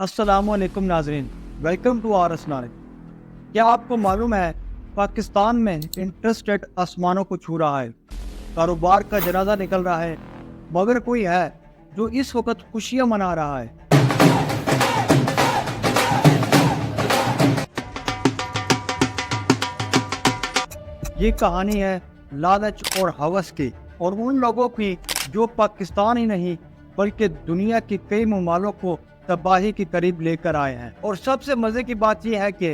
अस्सलामुअलैकुम नाज़रीन, welcome to R S knowledge. क्या आपको मालूम है पाकिस्तान में इंटरेस्ट रेट आसमानों को छू रहा है, कारोबार का जनाजा निकल रहा है, मगर कोई है जो इस वक्त खुशियां मना रहा है। ये कहानी है लालच और हवस की, और उन लोगों की जो पाकिस्तान ही नहीं बल्कि दुनिया की कई ममालिक को तबाही के करीब लेकर आए हैं। और सबसे मजे की बात यह है कि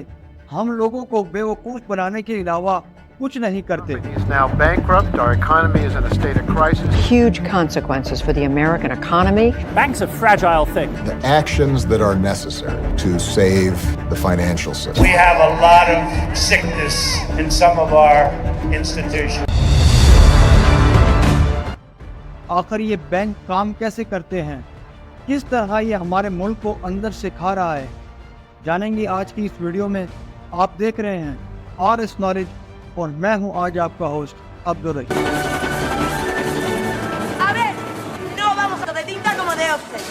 हम लोगों को बेवकूफ बनाने के अलावा कुछ नहीं करते। Is now bankrupt. Our economy is in a state of crisis. Huge consequences for the American economy. Bank's a fragile thing. The actions that are necessary to save the financial system. We have a lot of sickness in some of our institutions. आखिर ये bank काम कैसे करते हैं, किस तरह ये हमारे मुल्क को अंदर से खा रहा है, जानेंगे आज की इस वीडियो में। आप देख रहे हैं आर एस नॉलेज और मैं हूं आज आपका host Abdul Rahim. A ver, no vamos a de tinta como de Offset.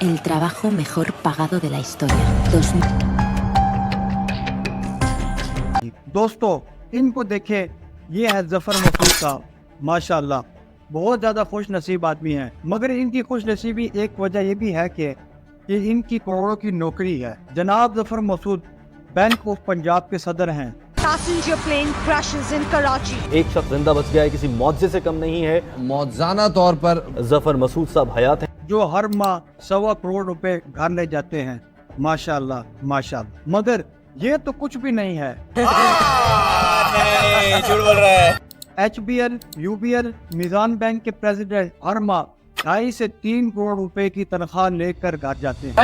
El trabajo mejor pagado de la historia. दोस्तों, इनको देखें, ये है जफर मसूद साहब। माशाल्लाह, बहुत ज़्यादा खुश नसीब आदमी हैं, मगर इनकी खुश नसीबी एक वजह ये भी है कि इनकी करोड़ों की नौकरी है। जनाब जफर मसूद बैंक ऑफ पंजाब के सदर हैं। Passenger plane crashes in Karachi. एक शख्स जिंदा बच गया है, किसी मौजे से कम नहीं है। मौजाना तौर पर जफर मसूद साहब हयात हैं, जो हर माह 1.25 करोड़ रुपए घर ले जाते हैं। माशाल्लाह माशाल्लाह। मगर ये तो कुछ भी नहीं है। झूठ बोल रहा है। HBL, UBL, मीज़ान बैंक के प्रेसिडेंट हर माह 2.5 से 3 करोड़ रुपए की तनख्वाह लेकर घर जाते हैं।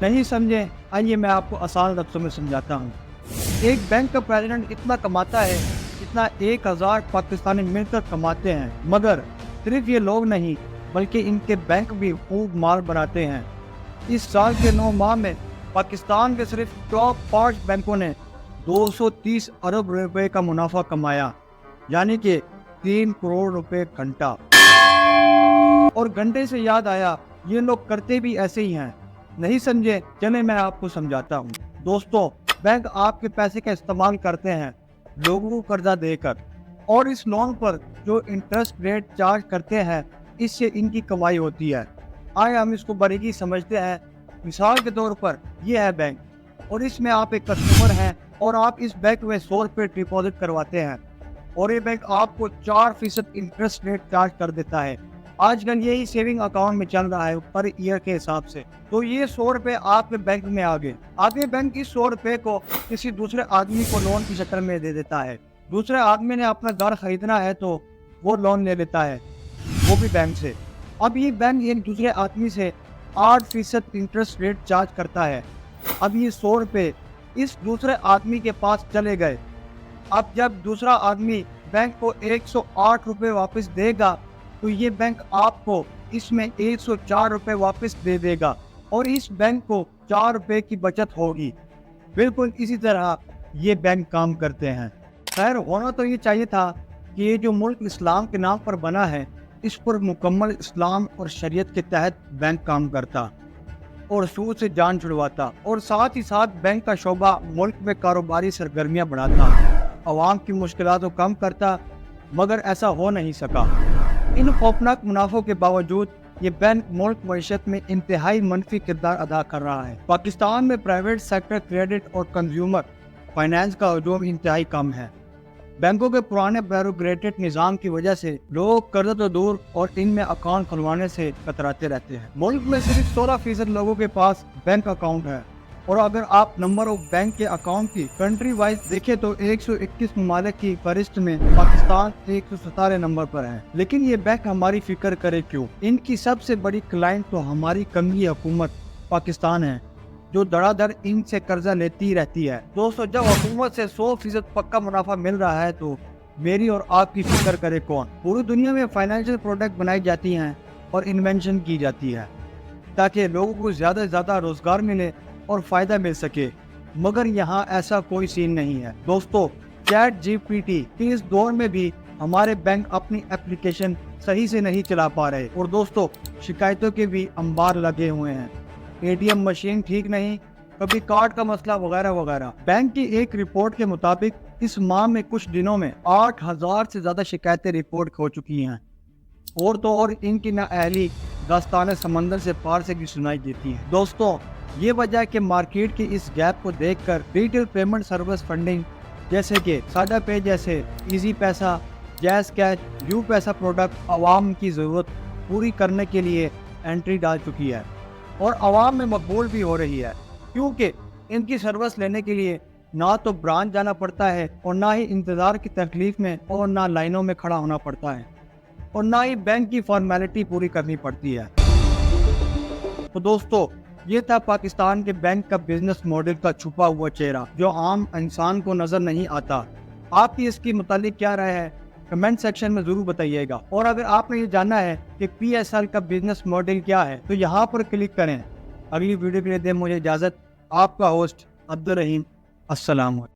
नहीं समझे? आइए मैं आपको आसान लफ्ज़ों में समझाता हूँ। एक बैंक का प्रेसिडेंट इतना कमाता है जितना 1000 पाकिस्तानी मिलकर कमाते हैं। मगर सिर्फ ये लोग नहीं बल्कि इनके बैंक भी खूब माल बनाते हैं। इस साल के 9 माह में पाकिस्तान के सिर्फ टॉप 5 बैंकों ने 230 अरब रुपए का मुनाफा कमाया, यानी कि 3 करोड़ रुपए घंटा। और घंटे से याद आया, ये लोग करते भी ऐसे ही हैं। नहीं समझे? चले मैं आपको समझाता हूँ। दोस्तों, बैंक आपके पैसे का इस्तेमाल करते हैं लोगों को कर्जा देकर, और इस लोन पर जो इंटरेस्ट रेट चार्ज करते हैं इससे इनकी कमाई होती है। आए हम इसको बारीकी समझते हैं। मिसाल के तौर पर यह है बैंक, और इसमें आप एक कस्टमर हैं और आप इस बैंक में 100 रुपये डिपॉजिट करवाते हैं, और ये बैंक आपको 4% इंटरेस्ट रेट चार्ज कर देता है। आजकल यही सेविंग अकाउंट में चल रहा है पर ईयर के हिसाब से। तो ये 100 रुपये आपके बैंक में आगे बैंक इस 100 रुपये को किसी दूसरे आदमी को लोन की शक्ल में दे देता है। दूसरे आदमी ने अपना घर खरीदना है तो वो लोन ले लेता है, वो भी बैंक से। अब ये बैंक एक दूसरे आदमी से 8% इंटरेस्ट रेट चार्ज करता है। अब ये 100 रुपये इस दूसरे आदमी के पास चले गए। अब जब दूसरा आदमी बैंक को 108 रुपये वापस देगा तो ये बैंक आपको इसमें 104 रुपये वापस दे देगा, और इस बैंक को 4 रुपये की बचत होगी। बिल्कुल इसी तरह ये बैंक काम करते हैं। खैर, होना तो ये चाहिए था कि ये जो मुल्क इस्लाम के नाम पर बना है इस पर मुकम्मल इस्लाम और शरीयत के तहत बैंक काम करता और सूद से जान छुड़वाता, और साथ ही साथ बैंक का शोबा मुल्क में कारोबारी सरगर्मियाँ बढ़ाता, अवाम की मुश्किलात को कम करता, मगर ऐसा हो नहीं सका। इन खौफनाक मुनाफों के बावजूद ये बैंक मुल्क मईशत में इंतहाई मनफी किरदार अदा कर रहा है। पाकिस्तान में प्राइवेट सेक्टर क्रेडिट और कंज्यूमर फाइनेंस का हजूम इंतहाई कम है। बैंकों के पुराने ब्यूरोक्रेटिक निज़ाम की वजह से लोग कर्ज तो दूर और इनमें अकाउंट खुलवाने से कतराते रहते हैं। मुल्क में सिर्फ 16% लोगों के पास बैंक अकाउंट है, और अगर आप नंबर ऑफ बैंक के अकाउंट की कंट्री वाइज देखें तो 121 ममालिक की फहरिस्त में पाकिस्तान 117 नंबर पर है। लेकिन ये बैंक हमारी फिक्र करे क्यों? इनकी सबसे बड़ी क्लाइंट तो हमारी कमी हुकूमत पाकिस्तान है, जो धड़ाधड़ इनसे कर्जा लेती रहती है। दोस्तों, जब हुकूमत से 100% पक्का मुनाफा मिल रहा है तो मेरी और आपकी फिक्र करे कौन? पूरी दुनिया में फाइनेंशियल प्रोडक्ट बनाई जाती हैं और इन्वेंशन की जाती है ताकि लोगों को ज़्यादा से ज़्यादा रोजगार मिले और फ़ायदा मिल सके, मगर यहाँ ऐसा कोई सीन नहीं है। दोस्तों, ChatGPT के इस दौर में भी हमारे बैंक अपनी एप्लीकेशन صحیح سے نہیں چلا پا رہے، اور دوستوں شکایتوں کے بھی انبار لگے ہوئے ہیں، ATM مشین ٹھیک نہیں، کبھی کارڈ کا مسئلہ وغیرہ وغیرہ۔ بینک کی ایک رپورٹ کے مطابق اس ماہ میں کچھ دنوں میں 8,000 سے زیادہ شکایتیں رپورٹ ہو چکی ہیں، اور تو اور ان کی نااہلی داستان سمندر سے پار سے بھی سنائی دیتی ہے۔ دوستوں یہ وجہ ہے کہ مارکیٹ کی اس گیپ کو دیکھ کر ریٹیل پیمنٹ سروس فنڈنگ جیسے کہ ساڈا پے جیسے ایزی پیسہ، جیز کیش، یو پیسہ پروڈکٹ عوام کی ضرورت پوری کرنے کے لیے انٹری ڈال چکی ہے، اور عوام میں مقبول بھی ہو رہی ہے، کیونکہ ان کی سروس لینے کے لیے نہ تو برانچ جانا پڑتا ہے، اور نہ ہی انتظار کی تکلیف میں اور نہ لائنوں میں کھڑا ہونا پڑتا ہے، اور نہ ہی بینک کی فارمیلٹی پوری کرنی پڑتی ہے۔ تو دوستو یہ تھا پاکستان کے بینک کا بزنس ماڈل کا چھپا ہوا چہرہ جو عام انسان کو نظر نہیں آتا۔ آپ کی اس کی متعلق کیا رائے ہے کمنٹ سیکشن میں ضرور بتائیے گا، اور اگر آپ نے یہ جاننا ہے کہ PSL کا بزنس ماڈل کیا ہے تو یہاں پر کلک کریں۔ اگلی ویڈیو کے لیے دیں مجھے اجازت، آپ کا ہوسٹ عبدالرحیم، السلام علیکم۔